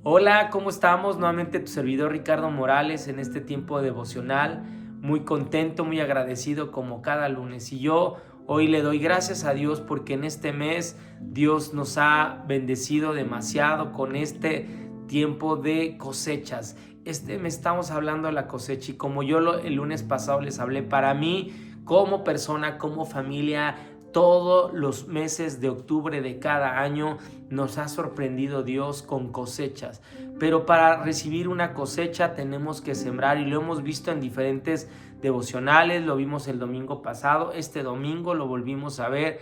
Hola, ¿cómo estamos? Nuevamente tu servidor Ricardo Morales en este tiempo devocional. Muy contento, muy agradecido como cada lunes. Y yo hoy le doy gracias a Dios porque en este mes Dios nos ha bendecido demasiado con este tiempo de cosechas. Me estamos hablando de la cosecha y como el lunes pasado les hablé, para mí como persona, como familia, todos los meses de octubre de cada año nos ha sorprendido Dios con cosechas. Pero para recibir una cosecha tenemos que sembrar y lo hemos visto en diferentes devocionales, lo vimos el domingo pasado, este domingo lo volvimos a ver.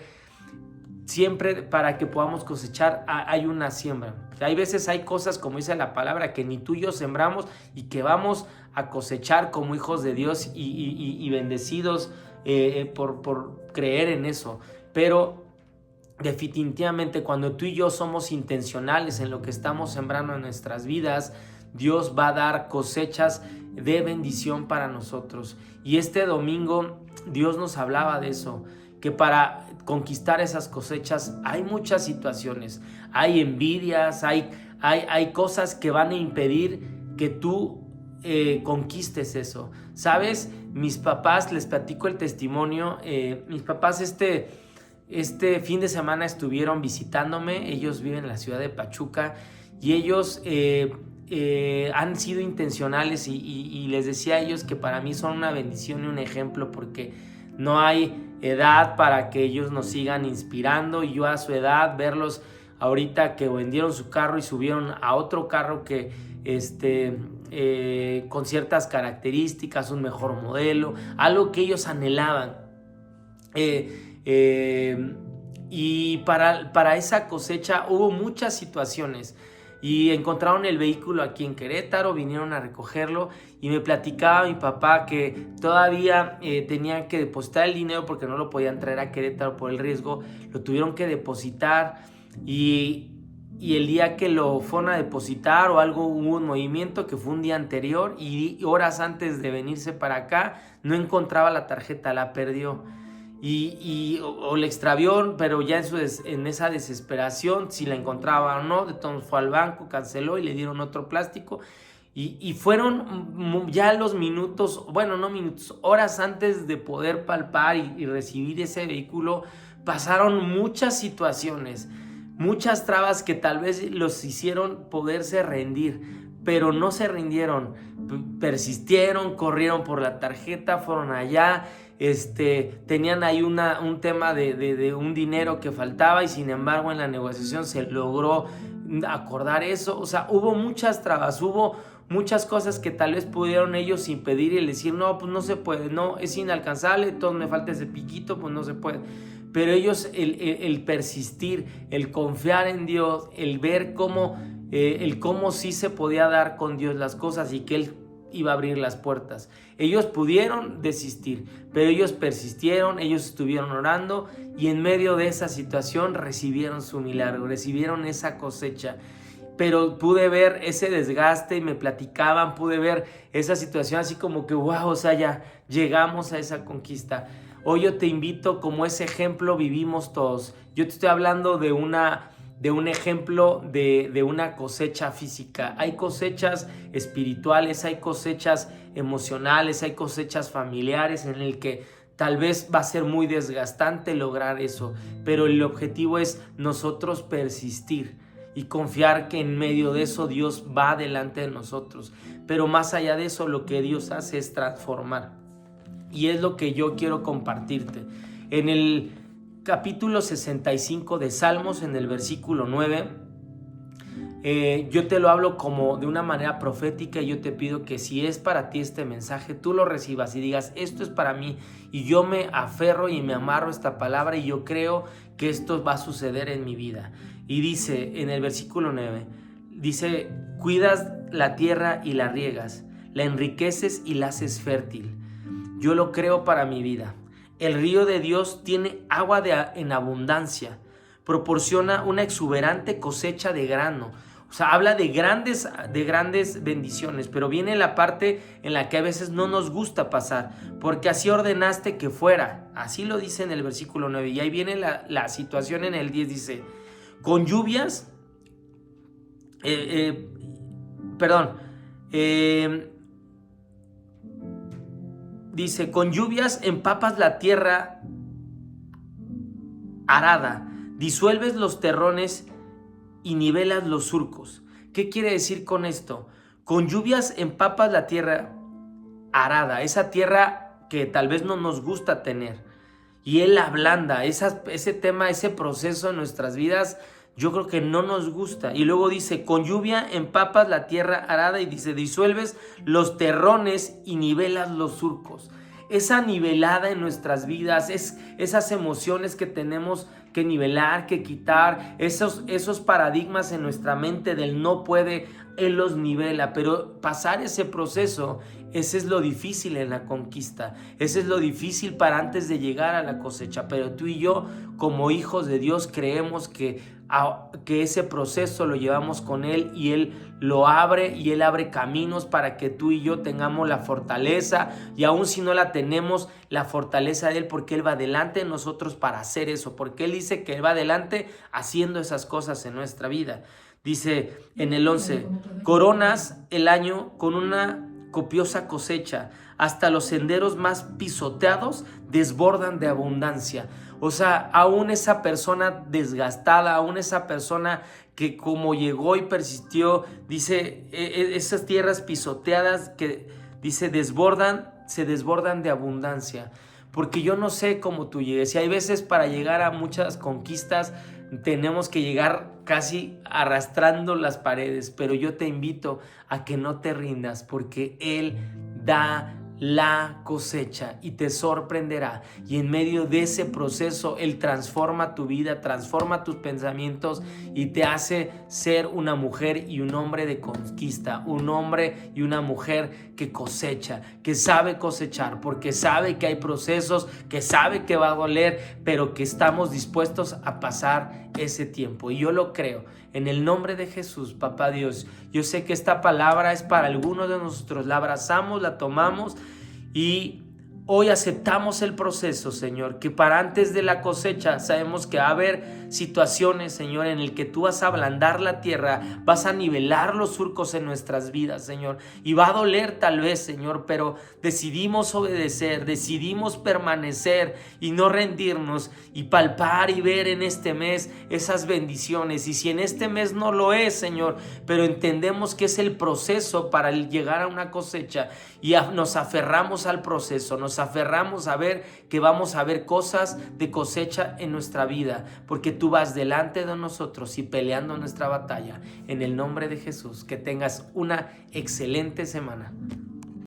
Siempre para que podamos cosechar hay una siembra. Hay veces hay cosas, como dice la palabra, que ni tú y yo sembramos y que vamos a cosechar como hijos de Dios y bendecidos por creer en eso. Pero definitivamente cuando tú y yo somos intencionales en lo que estamos sembrando en nuestras vidas, Dios va a dar cosechas de bendición para nosotros. Y este domingo Dios nos hablaba de eso, que para conquistar esas cosechas hay muchas situaciones, hay envidias, hay cosas que van a impedir que tú conquistes eso. ¿Sabes? Mis papás, les platico el testimonio, mis papás este fin de semana estuvieron visitándome. Ellos viven en la ciudad de Pachuca y ellos han sido intencionales y les decía a ellos que para mí son una bendición y un ejemplo porque no hay edad para que ellos nos sigan inspirando, y yo a su edad verlos ahorita que vendieron su carro y subieron a otro carro que con ciertas características, un mejor modelo, algo que ellos anhelaban. Y para esa cosecha hubo muchas situaciones y encontraron el vehículo aquí en Querétaro, vinieron a recogerlo y me platicaba mi papá que todavía tenían que depositar el dinero porque no lo podían traer a Querétaro por el riesgo, lo tuvieron que depositar y el día que lo fueron a depositar o algo, hubo un movimiento que fue un día anterior y horas antes de venirse para acá no encontraba la tarjeta, la perdió. O la extravió, pero ya en esa desesperación, si la encontraba o no, de todos fue al banco, canceló y le dieron otro plástico. Y fueron ya los minutos, bueno, no minutos, horas antes de poder palpar y recibir ese vehículo, pasaron muchas situaciones, muchas trabas que tal vez los hicieron poderse rendir, pero no se rindieron, persistieron, corrieron por la tarjeta, fueron allá. Tenían ahí un tema de un dinero que faltaba y sin embargo en la negociación se logró acordar eso. O sea, hubo muchas trabas, hubo muchas cosas que tal vez pudieron ellos impedir y decir, no, pues no se puede, no, es inalcanzable, todo me falta ese piquito, pues no se puede. Pero ellos, el persistir, el confiar en Dios, el ver cómo sí se podía dar con Dios las cosas y que Él iba a abrir las puertas. Ellos pudieron desistir, pero ellos persistieron, ellos estuvieron orando y en medio de esa situación recibieron su milagro, recibieron esa cosecha. Pero pude ver ese desgaste y me platicaban, pude ver esa situación así como que wow, o sea, ya llegamos a esa conquista. Hoy yo te invito, como ese ejemplo vivimos todos. Yo te estoy hablando de un ejemplo de una cosecha física. Hay cosechas espirituales, hay cosechas emocionales, hay cosechas familiares en el que tal vez va a ser muy desgastante lograr eso, pero el objetivo es nosotros persistir y confiar que en medio de eso Dios va delante de nosotros. Pero más allá de eso, lo que Dios hace es transformar. Y es lo que yo quiero compartirte. En el capítulo 65 de Salmos, en el versículo 9, yo te lo hablo como de una manera profética y yo te pido que si es para ti este mensaje, tú lo recibas y digas, esto es para mí, y yo me aferro y me amarro a esta palabra y yo creo que esto va a suceder en mi vida. Y dice en el versículo 9, dice, cuidas la tierra y la riegas, la enriqueces y la haces fértil. Yo lo creo para mi vida. El río de Dios tiene agua en abundancia, proporciona una exuberante cosecha de grano. O sea, habla de grandes bendiciones, pero viene la parte en la que a veces no nos gusta pasar, porque así ordenaste que fuera. Así lo dice en el versículo 9. Y ahí viene la situación en el 10, dice, con lluvias perdón, dice, con lluvias empapas la tierra arada, disuelves los terrones y nivelas los surcos. ¿Qué quiere decir con esto? Con lluvias empapas la tierra arada, esa tierra que tal vez no nos gusta tener, y Él ablanda ese tema, ese proceso en nuestras vidas. Yo creo que no nos gusta. Y luego dice, con lluvia empapas la tierra arada, y dice, disuelves los terrones y nivelas los surcos. Esa nivelada en nuestras vidas, esas emociones que tenemos que nivelar, que quitar, esos paradigmas en nuestra mente del no puede, Él los nivela. Pero pasar ese proceso, ese es lo difícil en la conquista, ese es lo difícil para antes de llegar a la cosecha. Pero tú y yo, como hijos de Dios, creemos que ese proceso lo llevamos con Él, y Él lo abre, y Él abre caminos para que tú y yo tengamos la fortaleza, y aun si no la tenemos, la fortaleza de Él, porque Él va delante de nosotros para hacer eso, porque Él dice que Él va adelante haciendo esas cosas en nuestra vida. Dice en el 11, coronas el año con una copiosa cosecha, hasta los senderos más pisoteados desbordan de abundancia. O sea, aún esa persona desgastada, aún esa persona que como llegó y persistió, dice, esas tierras pisoteadas que dice se desbordan de abundancia. Porque yo no sé cómo tú llegues, y hay veces para llegar a muchas conquistas tenemos que llegar casi arrastrando las paredes, pero yo te invito a que no te rindas, porque Él da la cosecha y te sorprenderá, y en medio de ese proceso Él transforma tu vida, transforma tus pensamientos, y te hace ser una mujer y un hombre de conquista, un hombre y una mujer que cosecha, que sabe cosechar, porque sabe que hay procesos, que sabe que va a doler, pero que estamos dispuestos a pasar ese tiempo. Y yo lo creo en el nombre de Jesús. Papá Dios, yo sé que esta palabra es para algunos de nosotros, la abrazamos, la tomamos, y hoy aceptamos el proceso, Señor, que para antes de la cosecha sabemos que va a haber situaciones, Señor, en el que tú vas a ablandar la tierra, vas a nivelar los surcos en nuestras vidas, Señor, y va a doler tal vez, Señor, pero decidimos obedecer, decidimos permanecer y no rendirnos, y palpar y ver en este mes esas bendiciones. Y si en este mes no lo es, Señor, pero entendemos que es el proceso para llegar a una cosecha, y nos aferramos al proceso, nos aferramos a ver que vamos a ver cosas de cosecha en nuestra vida, porque tú vas delante de nosotros y peleando nuestra batalla. En el nombre de Jesús, que tengas una excelente semana.